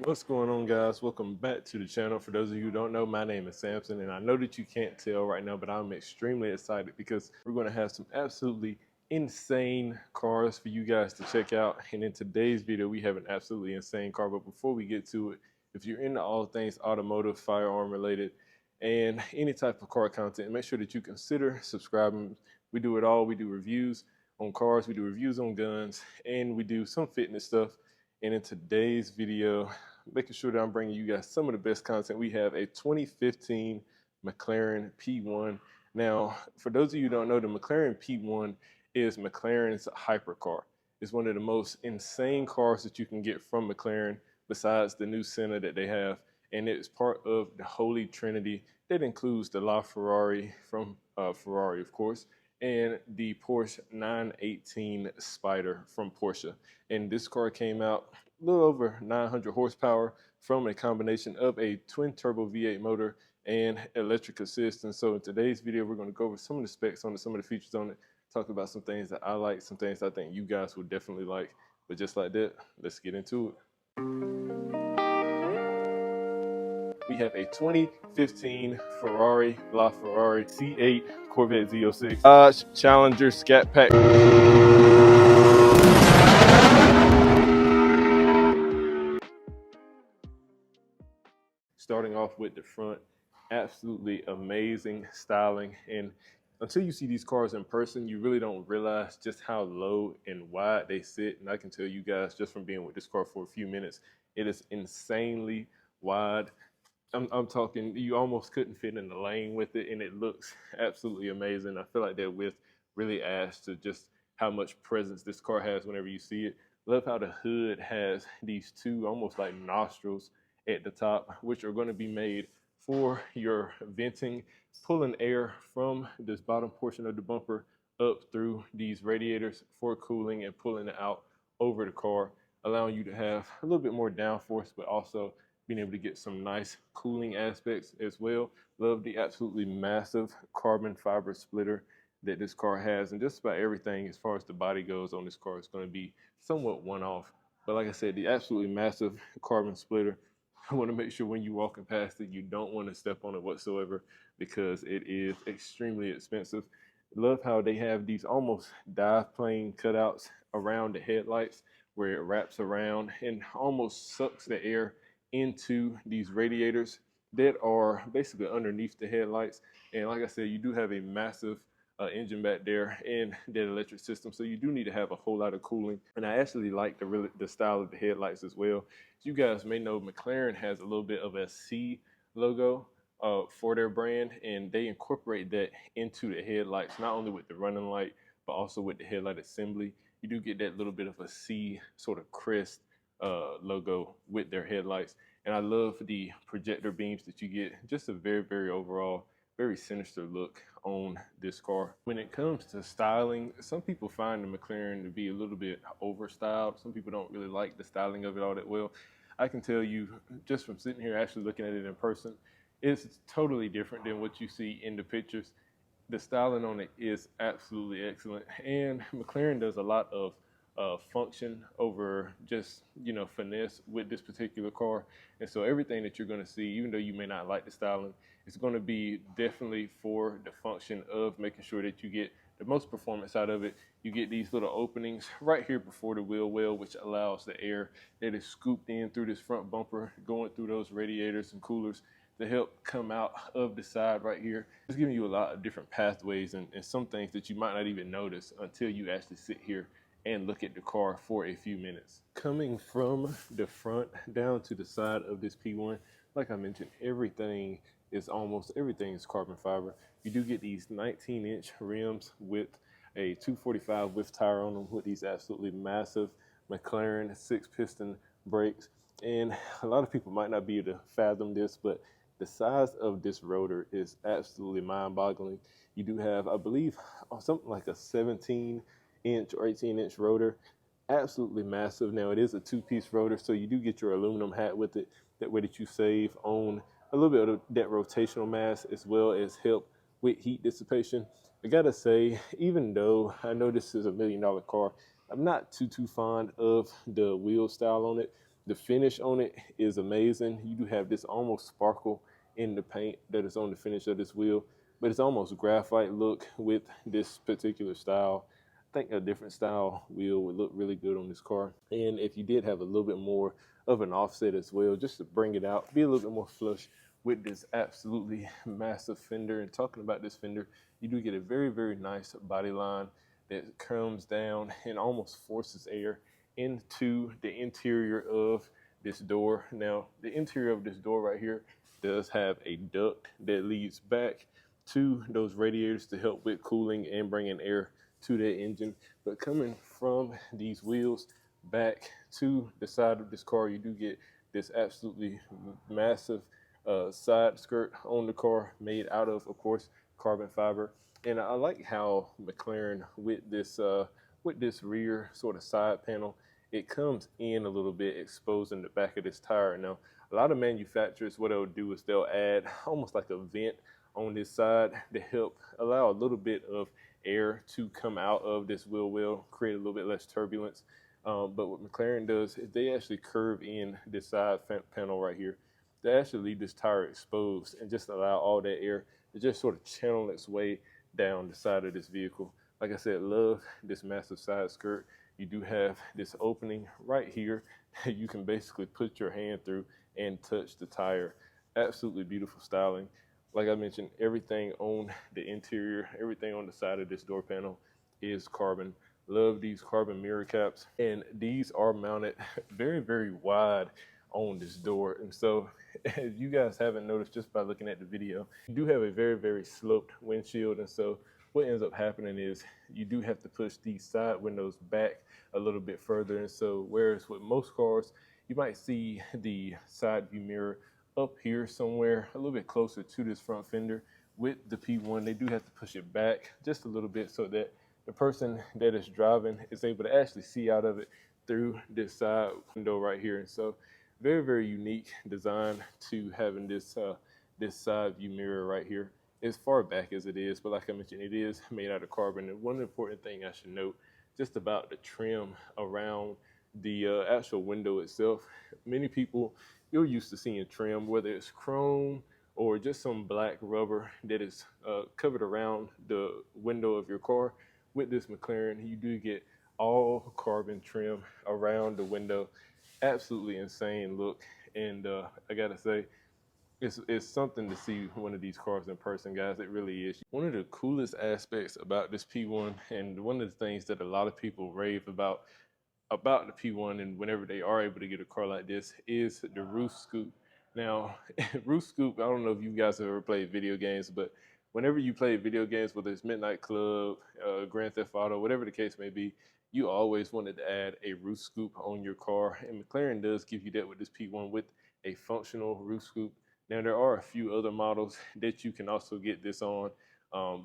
What's going on, guys? Welcome back to the channel. For those of you who don't know, my name is Samson, and I know that you can't tell right now, but I'm extremely excited because we're going to have some absolutely insane cars for you guys to check out. And in today's video, we have an absolutely insane car. But before we get to it, if you're into all things automotive, firearm related, and any type of car content, make sure that you consider subscribing. We do it all. We do reviews on cars, we do reviews on guns, and we do some fitness stuff. And in today's video, making sure that I'm bringing you guys some of the best content. We have a 2015 McLaren P1. Now, for those of you who don't know, the McLaren P1 is McLaren's hypercar. It's one of the most insane cars that you can get from McLaren besides the new Senna that they have. And it is part of the Holy Trinity that includes the LaFerrari from Ferrari, of course, and the Porsche 918 Spider from Porsche. And this car came out a little over 900 horsepower from a combination of a twin turbo V8 motor and electric assist. And so in today's video, we're going to go over some of the specs on it, some of the features on it, talk about some things that I like, some things I think you guys would definitely like. But just like that, let's get into it. We have a 2015 Ferrari LaFerrari C8 Corvette Z06 Dodge Challenger Scat Pack. Starting off with the front, absolutely amazing styling. And until you see these cars in person, you really don't realize just how low and wide they sit. And I can tell you guys, just from being with this car for a few minutes, it is insanely wide. I'm talking, you almost couldn't fit in the lane with it, and it looks absolutely amazing. I feel like that width really adds to just how much presence this car has whenever you see it. Love how the hood has these two almost like nostrils at the top, which are going to be made for your venting, pulling air from this bottom portion of the bumper up through these radiators for cooling and pulling it out over the car, allowing you to have a little bit more downforce, but also being able to get some nice cooling aspects as well. Love the absolutely massive carbon fiber splitter that this car has, and just about everything as far as the body goes on this car is going to be somewhat one-off. But like I said, the absolutely massive carbon splitter, I want to make sure when you're walking past it, you don't want to step on it whatsoever because it is extremely expensive. Love how they have these almost dive plane cutouts around the headlights where it wraps around and almost sucks the air into these radiators that are basically underneath the headlights. And like I said, you do have a massive engine back there and that electric system, so you do need to have a whole lot of cooling. And I actually like the style of the headlights as well. As you guys may know, McLaren has a little bit of a C logo for their brand, and they incorporate that into the headlights, not only with the running light but also with the headlight assembly. You do get that little bit of a C sort of crest logo with their headlights. And I love the projector beams that you get. Just a very, very overall, very sinister look on this car. When it comes to styling, some people find the McLaren to be a little bit overstyled. Some people don't really like the styling of it all that well. I can tell you just from sitting here actually looking at it in person, it's totally different than what you see in the pictures. The styling on it is absolutely excellent, and McLaren does a lot of function over just, finesse with this particular car. And so everything that you're going to see, even though you may not like the styling, it's going to be definitely for the function of making sure that you get the most performance out of it. You get these little openings right here before the wheel well, which allows the air that is scooped in through this front bumper, going through those radiators and coolers, to help come out of the side right here. It's giving you a lot of different pathways and some things that you might not even notice until you actually sit here and look at the car for a few minutes. Coming from the front down to the side of this P1, like I mentioned, everything is carbon fiber. You do get these 19-inch rims with a 245 width tire on them with these absolutely massive McLaren 6-piston brakes. And a lot of people might not be able to fathom this, but the size of this rotor is absolutely mind-boggling. You do have, I believe, something like a 17-inch or 18-inch rotor. Absolutely massive. Now, it is a two-piece rotor, so you do get your aluminum hat with it. That way that you save on a little bit of that rotational mass, as well as help with heat dissipation. I gotta say, even though I know this is $1 million car, I'm not too fond of the wheel style on it. The finish on it is amazing. You do have this almost sparkle in the paint that is on the finish of this wheel, but it's almost graphite look with this particular style. I think a different style wheel would look really good on this car. And if you did have a little bit more of an offset as well, just to bring it out, be a little bit more flush with this absolutely massive fender. And talking about this fender, you do get a very, very nice body line that comes down and almost forces air into the interior of this door. Now, the interior of this door right here does have a duct that leads back to those radiators to help with cooling and bringing air to the engine. But coming from these wheels back to the side of this car, you do get this absolutely massive side skirt on the car, made out of course, carbon fiber. And I like how McLaren with this rear sort of side panel, it comes in a little bit, exposing the back of this tire. Now, a lot of manufacturers, what they'll do is they'll add almost like a vent on this side to help allow a little bit of air to come out of this wheel well, create a little bit less turbulence. But what McLaren does is they actually curve in this side panel right here. They actually leave this tire exposed and just allow all that air to just sort of channel its way down the side of this vehicle. Like I said, love this massive side skirt. You do have this opening right here that you can basically put your hand through and touch the tire. Absolutely beautiful styling. Like I mentioned, everything on the interior, everything on the side of this door panel is carbon. Love these carbon mirror caps, and these are mounted very, very wide on this door. And so, as you guys haven't noticed just by looking at the video, you do have a very, very sloped windshield. And so what ends up happening is you do have to push these side windows back a little bit further. And so whereas with most cars, you might see the side view mirror up here somewhere, a little bit closer to this front fender, with the P1, they do have to push it back just a little bit so that the person that is driving is able to actually see out of it through this side window right here. And so very, very unique design to having this this side view mirror right here, as far back as it is. But like I mentioned, it is made out of carbon. And one important thing I should note just about the trim around the actual window itself. Many people, you're used to seeing trim, whether it's chrome or just some black rubber that is covered around the window of your car. With this McLaren, you do get all carbon trim around the window. Absolutely insane look. And I gotta say, it's something to see one of these cars in person, guys. It really is. One of the coolest aspects about this P1, and one of the things that a lot of people rave about the P1 and whenever they are able to get a car like this, is the roof scoop. Now, roof scoop, I don't know if you guys have ever played video games, but whenever you play video games, whether it's Midnight Club, Grand Theft Auto, whatever the case may be, you always wanted to add a roof scoop on your car. And McLaren does give you that with this P1 with a functional roof scoop. Now, there are a few other models that you can also get this on,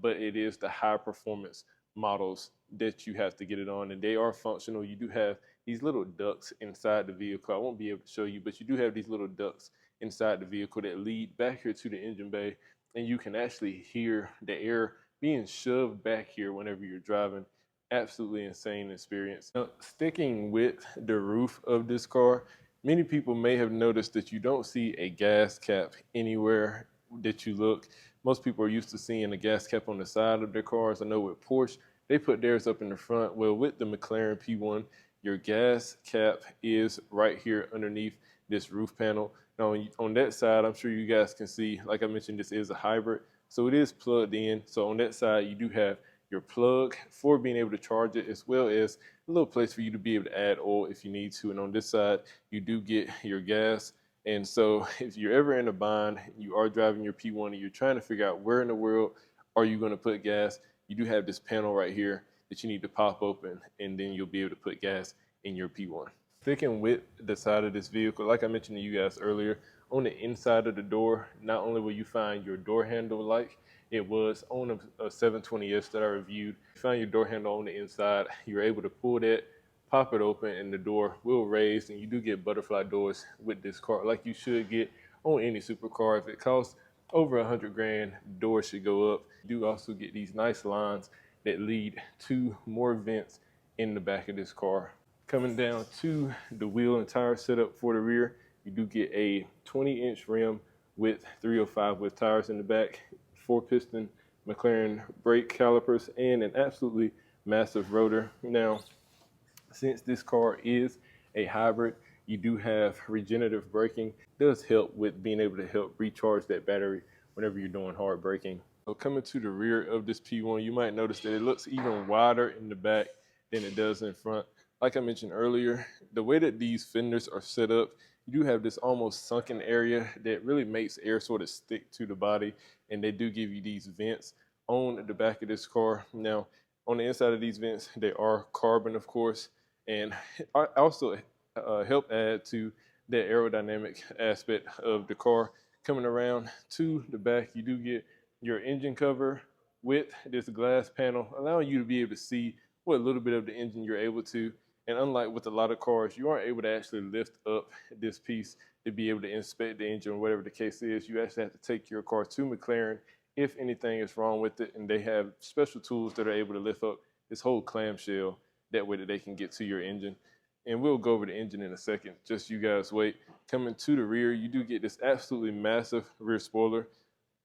but it is the high performance models that you have to get it on, and they are functional. You do have these little ducts inside the vehicle. I won't be able to show you, but you do have these little ducts inside the vehicle that lead back here to the engine bay, and you can actually hear the air being shoved back here whenever you're driving. Absolutely insane experience. Now, sticking with the roof of this car, many people may have noticed that you don't see a gas cap anywhere that you look. Most people are used to seeing a gas cap on the side of their cars. I know with Porsche, they put theirs up in the front. Well, with the McLaren P1, your gas cap is right here underneath this roof panel. Now, on that side, I'm sure you guys can see, like I mentioned, this is a hybrid, so it is plugged in. So on that side, you do have your plug for being able to charge it, as well as a little place for you to be able to add oil if you need to. And on this side, you do get your gas. And so if you're ever in a bind, you are driving your P1 and you're trying to figure out where in the world are you going to put gas, you do have this panel right here that you need to pop open, and then you'll be able to put gas in your P1. Sticking with the side of this vehicle, like I mentioned to you guys earlier, on the inside of the door, not only will you find your door handle like it was on a 720S that I reviewed. You find your door handle on the inside, you're able to pull that, pop it open, and the door will raise, and you do get butterfly doors with this car, like you should get on any supercar. If it costs over 100 grand, doors should go up. You do also get these nice lines that lead to more vents in the back of this car. Coming down to the wheel and tire setup for the rear, you do get a 20-inch rim with 305 with tires in the back, 4-piston McLaren brake calipers, and an absolutely massive rotor. Now, since this car is a hybrid, you do have regenerative braking. It does help with being able to help recharge that battery whenever you're doing hard braking. So coming to the rear of this P1, you might notice that it looks even wider in the back than it does in front. Like I mentioned earlier, the way that these fenders are set up, you do have this almost sunken area that really makes air sort of stick to the body, and they do give you these vents on the back of this car. Now, on the inside of these vents, they are carbon, of course, and also help add to the aerodynamic aspect of the car. Coming around to the back, you do get your engine cover with this glass panel, allowing you to be able to see what little bit of the engine you're able to. And unlike with a lot of cars, you aren't able to actually lift up this piece to be able to inspect the engine or whatever the case is. You actually have to take your car to McLaren if anything is wrong with it, and they have special tools that are able to lift up this whole clamshell that way that they can get to your engine. And we'll go over the engine in a second, just you guys wait. Coming to the rear, you do get this absolutely massive rear spoiler,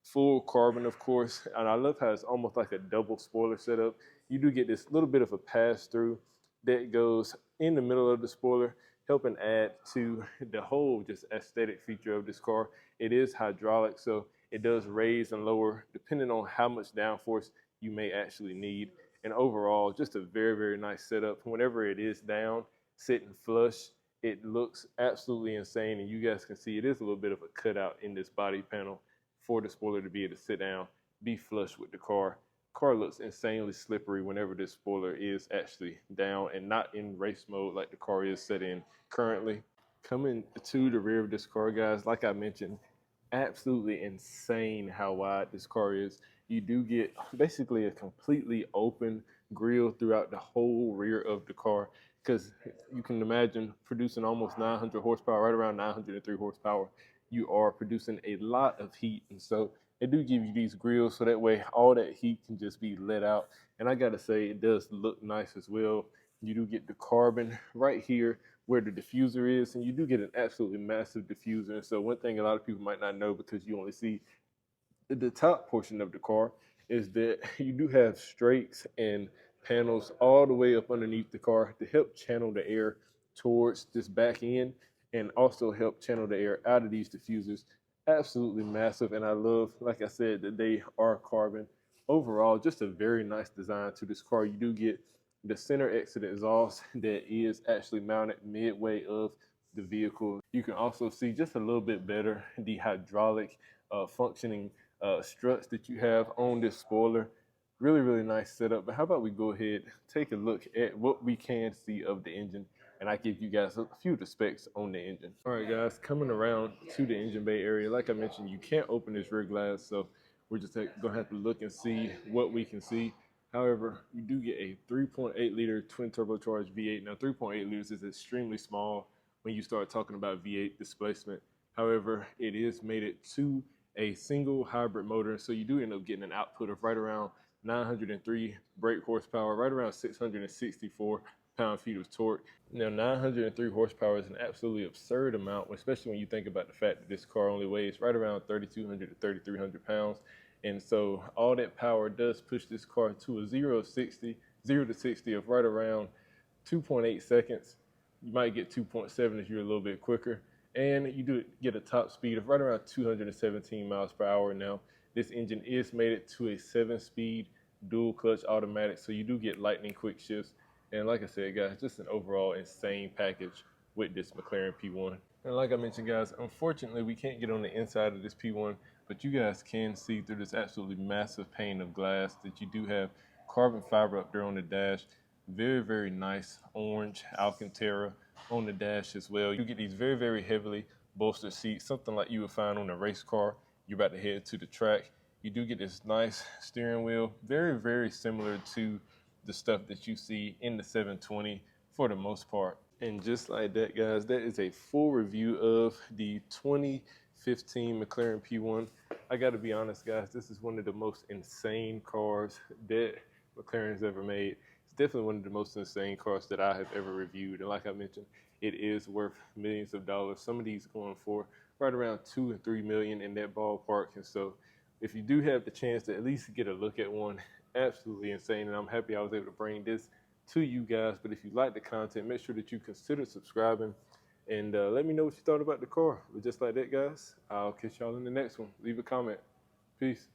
full carbon, of course, and I love how it's almost like a double spoiler setup. You do get this little bit of a pass-through that goes in the middle of the spoiler, helping add to the whole just aesthetic feature of this car. It is hydraulic, so it does raise and lower depending on how much downforce you may actually need. And overall, just a very, very nice setup. Whenever it is down, sitting flush, it looks absolutely insane. And you guys can see it is a little bit of a cutout in this body panel for the spoiler to be able to sit down, be flush with the car. Car looks insanely slippery whenever this spoiler is actually down and not in race mode like the car is set in currently. Coming to the rear of this car, guys, like I mentioned, absolutely insane how wide this car is. You do get basically a completely open grille throughout the whole rear of the car, because you can imagine producing almost 900 horsepower, right around 903 horsepower. You are producing a lot of heat, and so they do give you these grills so that way all that heat can just be let out. And I gotta say, it does look nice as well. You do get the carbon right here where the diffuser is, and you do get an absolutely massive diffuser. And so one thing a lot of people might not know, because you only see the top portion of the car, is that you do have strakes and panels all the way up underneath the car to help channel the air towards this back end, and also help channel the air out of these diffusers. Absolutely massive, and I love, like I said, that they are carbon. Overall, just a very nice design to this car. You do get the center exit exhaust that is actually mounted midway of the vehicle. You can also see just a little bit better the hydraulic functioning struts that you have on this spoiler. Really, really nice setup. But how about we go ahead, take a look at what we can see of the engine, and I give you guys a few of the specs on the engine. All right, guys, coming around to the engine bay area, like I mentioned, you can't open this rear glass, so we're just gonna have to look and see what we can see. However, you do get a 3.8 liter twin turbocharged V8. Now, 3.8 liters is extremely small when you start talking about V8 displacement. However, it is mated to a single hybrid motor, so you do end up getting an output of right around 903 brake horsepower, right around 664 pound-feet of torque. Now, 903 horsepower is an absolutely absurd amount, especially when you think about the fact that this car only weighs right around 3,200 to 3,300 pounds. And so all that power does push this car to a 0 to 60 of right around 2.8 seconds. You might get 2.7 if you're a little bit quicker. And you do get a top speed of right around 217 miles per hour. Now, this engine is mated to a 7-speed dual clutch automatic, so you do get lightning quick shifts. And like I said, guys, just an overall insane package with this McLaren P1. And like I mentioned, guys, unfortunately, we can't get on the inside of this P1, but you guys can see through this absolutely massive pane of glass that you do have carbon fiber up there on the dash. Very, very nice orange Alcantara on the dash as well. You get these very, very heavily bolstered seats, something like you would find on a race car. You're about to head to the track. You do get this nice steering wheel, very, very similar to the stuff that you see in the 720 for the most part. And just like that, guys, that is a full review of the 2015 McLaren P1. I got to be honest, guys, this is one of the most insane cars that McLaren's ever made. It's definitely one of the most insane cars that I have ever reviewed. And like I mentioned, it is worth millions of dollars. Some of these going for right around 2 and 3 million in that ballpark. And so if you do have the chance to at least get a look at one, absolutely insane. And I'm happy I was able to bring this to you guys. But if you like the content, make sure that you consider subscribing and let me know what you thought about the car. But just like that, guys, I'll catch y'all in the next one. Leave a comment. Peace.